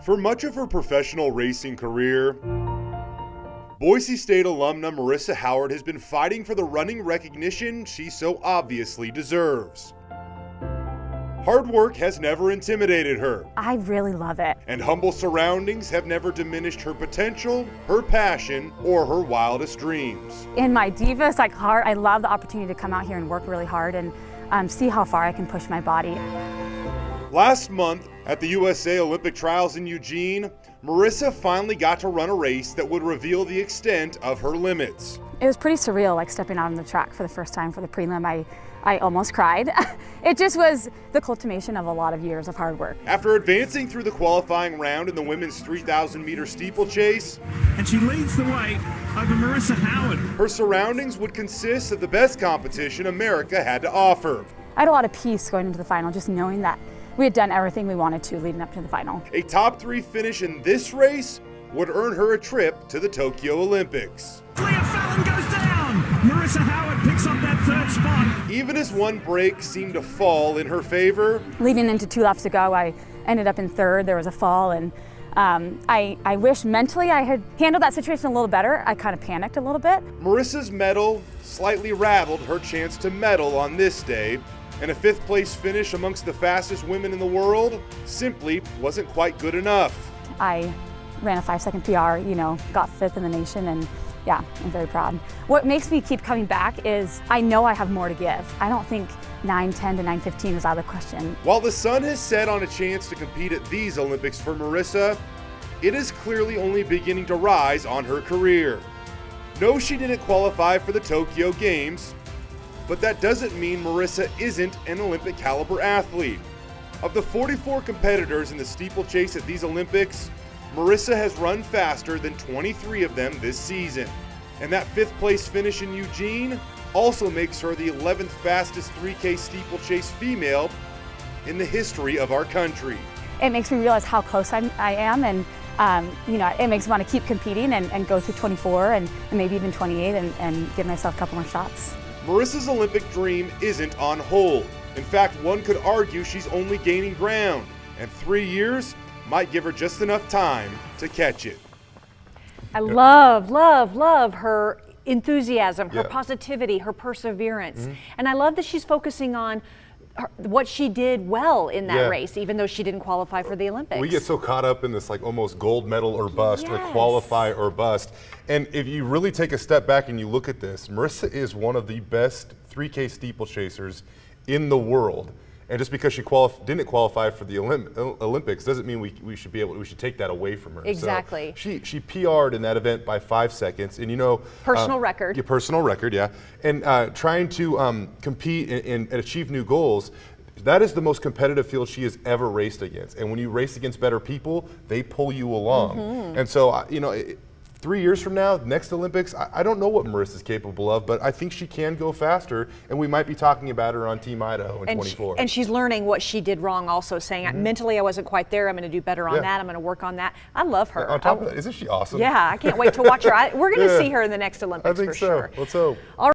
For much of her professional racing career, Boise State alumna Marisa Howard has been fighting for the running recognition she so obviously deserves. Hard work has never intimidated her. I really love it. And humble surroundings have never diminished her potential, her passion, or her wildest dreams. In my divas heart, I love the opportunity to come out here and work really hard and see how far I can push my body. Last month, at the USA Olympic Trials in Eugene, Marisa finally got to run a race that would reveal the extent of her limits. It was pretty surreal, like stepping out on the track for the first time for the prelim. I almost cried. It just was the culmination of a lot of years of hard work. After advancing through the qualifying round in the women's 3,000-meter steeplechase, and she leads the way over Marisa Howard. Her surroundings would consist of the best competition America had to offer. I had a lot of peace going into the final, just knowing that we had done everything we wanted to leading up to the final. A top 3 finish in this race would earn her a trip to the Tokyo Olympics. Leah Fallon goes down. Marisa Howard picks up that 3rd spot. Even as one break seemed to fall in her favor, leading into 2 laps to go, I ended up in 3rd. There was a fall, and I wish mentally I had handled that situation a little better. I kind of panicked a little bit. Marisa's medal slightly rattled her chance to medal on this day, and a 5th place finish amongst the fastest women in the world simply wasn't quite good enough. I ran a 5-second PR, got 5th in the nation, and yeah, I'm very proud. What makes me keep coming back is I know I have more to give. I don't think 9:10 to 9:15 is out of the question. While the sun has set on a chance to compete at these Olympics for Marisa, it is clearly only beginning to rise on her career. No, she didn't qualify for the Tokyo Games, but that doesn't mean Marisa isn't an Olympic caliber athlete. Of the 44 competitors in the steeplechase at these Olympics, Marisa has run faster than 23 of them this season. And that 5th place finish in Eugene also makes her the 11th fastest 3K steeplechase female in the history of our country. It makes me realize how close I am, and it makes me want to keep competing and go through 24 and maybe even 28 and give myself a couple more shots. Marisa's Olympic dream isn't on hold. In fact, one could argue she's only gaining ground, and 3 years might give her just enough time to catch it. I love her enthusiasm, her positivity, her perseverance. And I love that she's focusing on what she did well in that race, even though she didn't qualify for the Olympics. We get so caught up in this almost gold medal or bust, or qualify or bust. And if you really take a step back and you look at this, Marisa is one of the best 3K steeplechasers in the world. And just because she didn't qualify for the Olympics doesn't mean we should take that away from her. Exactly. So she PR'd in that event by 5 seconds, and personal record. Yeah, personal record, yeah. And trying to compete and achieve new goals. That is the most competitive field she has ever raced against. And when you race against better people, they pull you along. And so 3 years from now, next Olympics, I don't know what Marisa's capable of, but I think she can go faster, and we might be talking about her on Team Idaho in 24. And she's learning what she did wrong also, saying, mentally I wasn't quite there, I'm going to do better on that, I'm going to work on that. I love her. On top of that, isn't she awesome? Yeah, I can't wait to watch her. We're going to see her in the next Olympics I think for so. sure. Let's hope. All